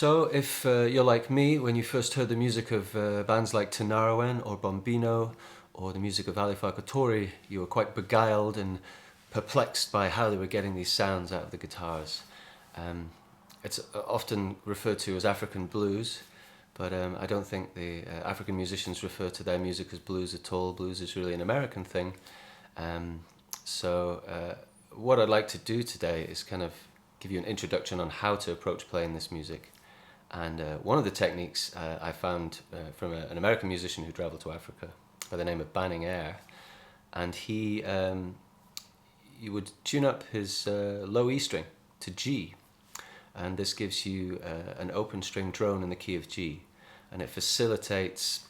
So if you're like me, when you first heard the music of bands like Tinariwen or Bombino or the music of Ali Farkatori, you were quite beguiled and perplexed by how they were getting these sounds out of the guitars. It's often referred to as African blues, but I don't think the African musicians refer to their music as blues at all. Blues is really an American thing. So what I'd like to do today is kind of give you an introduction on how to approach playing this music. And one of the techniques I found from an American musician who travelled to Africa by the name of Banning Eyre, and he would tune up his low E string to G, and this gives you an open string drone in the key of G, and it facilitates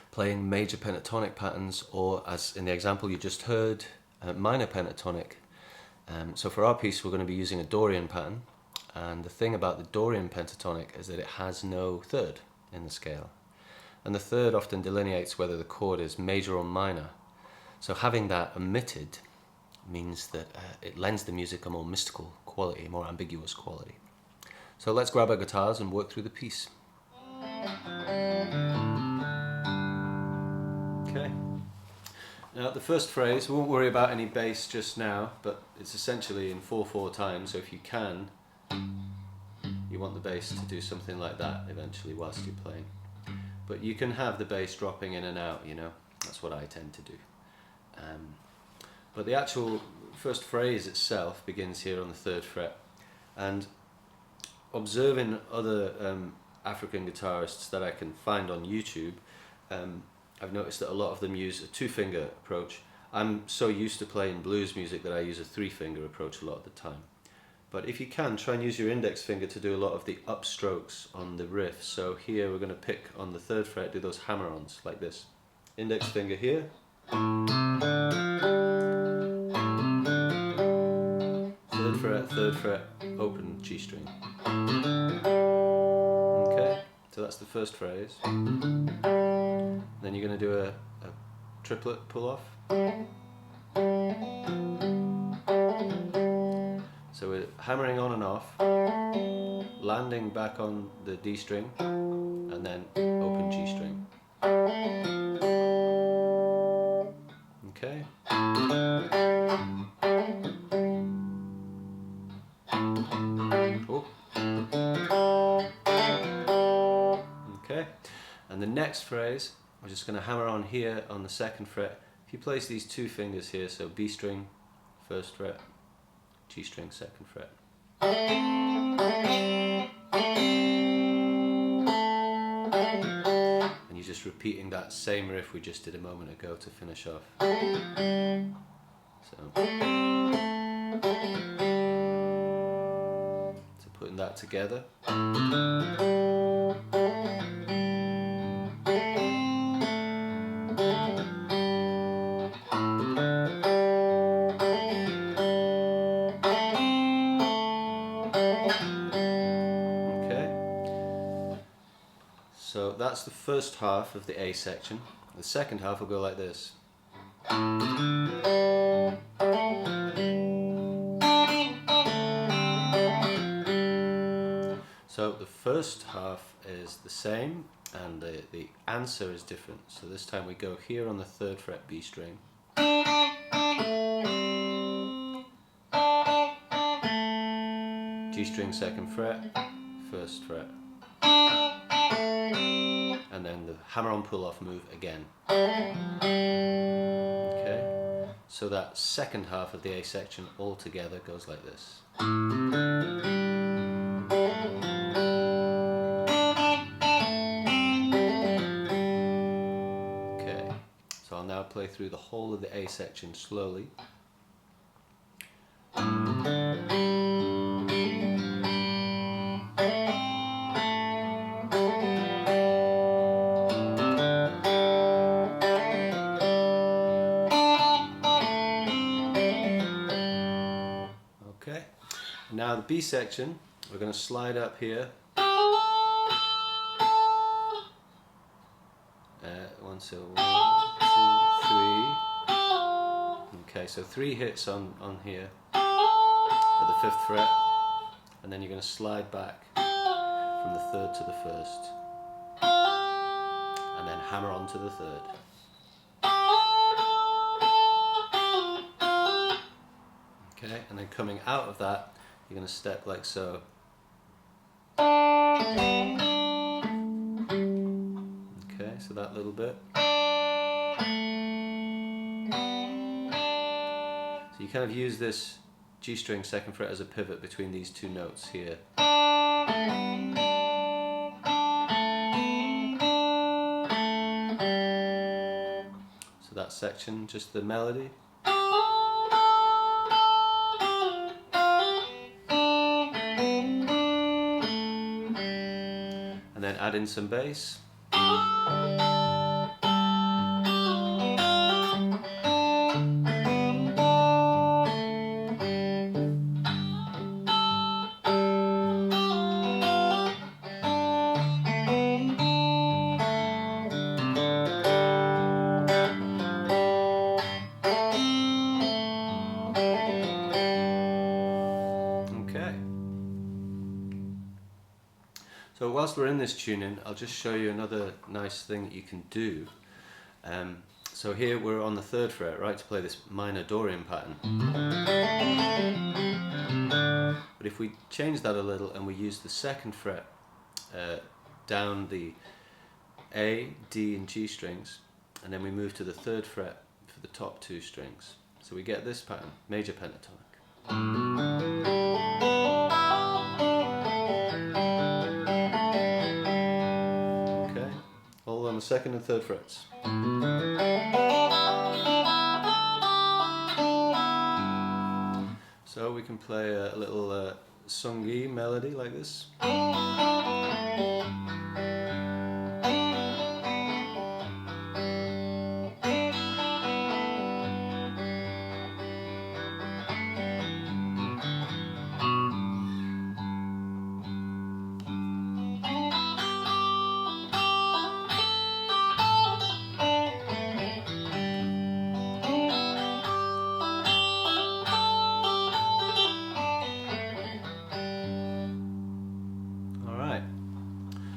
playing major pentatonic patterns, or as in the example you just heard, minor pentatonic. So for our piece we're going to be using a Dorian pattern. And the thing about the Dorian pentatonic is that it has no third in the scale. And the third often delineates whether the chord is major or minor. So having that omitted means that it lends the music a more mystical quality, a more ambiguous quality. So let's grab our guitars and work through the piece. Okay. Now the first phrase, we won't worry about any bass just now, but it's essentially in 4/4 time, so if you can, you want the bass to do something like that eventually whilst you're playing. But you can have the bass dropping in and out, you know, that's what I tend to do. But the actual first phrase itself begins here on the 3rd fret. And observing other African guitarists that I can find on YouTube, I've noticed that a lot of them use a 2-finger approach. I'm so used to playing blues music that I use a 3-finger approach a lot of the time. But if you can, try and use your index finger to do a lot of the upstrokes on the riff. So here we're going to pick on the 3rd fret, do those hammer-ons like this. Index finger here. 3rd fret, 3rd fret, open G string. Okay, so that's the first phrase. Then you're going to do a triplet pull-off. So we're hammering on and off, landing back on the D string, and then open G string. Okay. Oh. Okay. And the next phrase, we're just going to hammer on here on the 2nd fret. If you place these 2 fingers here, so B string, 1st fret, G string, 2nd fret. And you're just repeating that same riff we just did a moment ago to finish off. So putting that together. So that's the first half of the A section. The second half will go like this. So the first half is the same and the answer is different. So this time we go here on the 3rd fret B string. G string, 2nd fret, 1st fret. And then the hammer-on pull-off move again. Okay, so that second half of the A section all together goes like this. Okay, so I'll now play through the whole of the A section slowly. Now the B section, we're going to slide up here. 1, 2, 3. Okay, so 3 hits on here at the 5th fret, and then you're going to slide back from the third to the first, and then hammer on to the third. Okay, and then coming out of that, you're going to step like so. Okay, so that little bit. So you kind of use this G string second fret as a pivot between these two notes here. So that section, just the melody. And then add in some bass. Okay. So whilst we're in this tuning, I'll just show you another nice thing that you can do. So here we're on the third fret, right, to play this minor Dorian pattern. But if we change that a little and we use the second fret down the A, D and G strings, and then we move to the third fret for the top two strings. So we get this pattern, major pentatonic. Okay, all on the second and third frets. So we can play a little sung-y melody like this.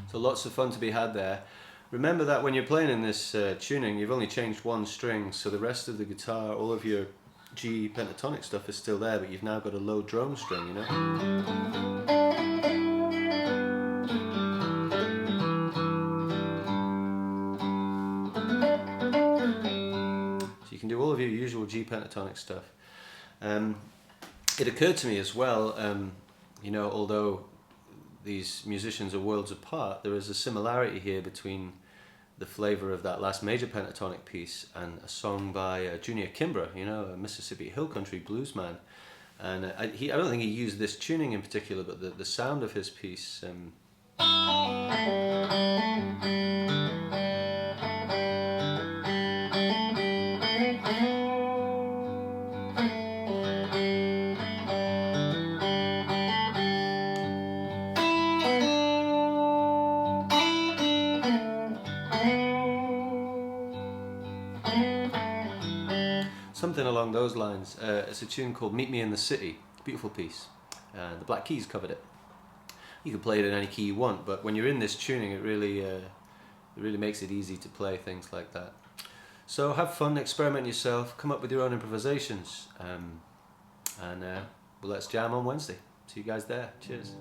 So lots of fun to be had there. Remember that when you're playing in this tuning, you've only changed one string, so the rest of the guitar, all of your G pentatonic stuff is still there, but you've now got a low drone string, you know? So you can do all of your usual G pentatonic stuff. It occurred to me as well, you know, although these musicians are worlds apart, there is a similarity here between the flavour of that last major pentatonic piece and a song by Junior Kimbrough, you know, a Mississippi Hill Country blues man. And I don't think he used this tuning in particular, but the sound of his piece. Something along those lines. It's a tune called Meet Me in the City, beautiful piece. The Black Keys covered it. You can play it in any key you want, but when you're in this tuning, it really makes it easy to play things like that. So have fun, experiment yourself, come up with your own improvisations, and well, let's jam on Wednesday. See you guys there. Cheers.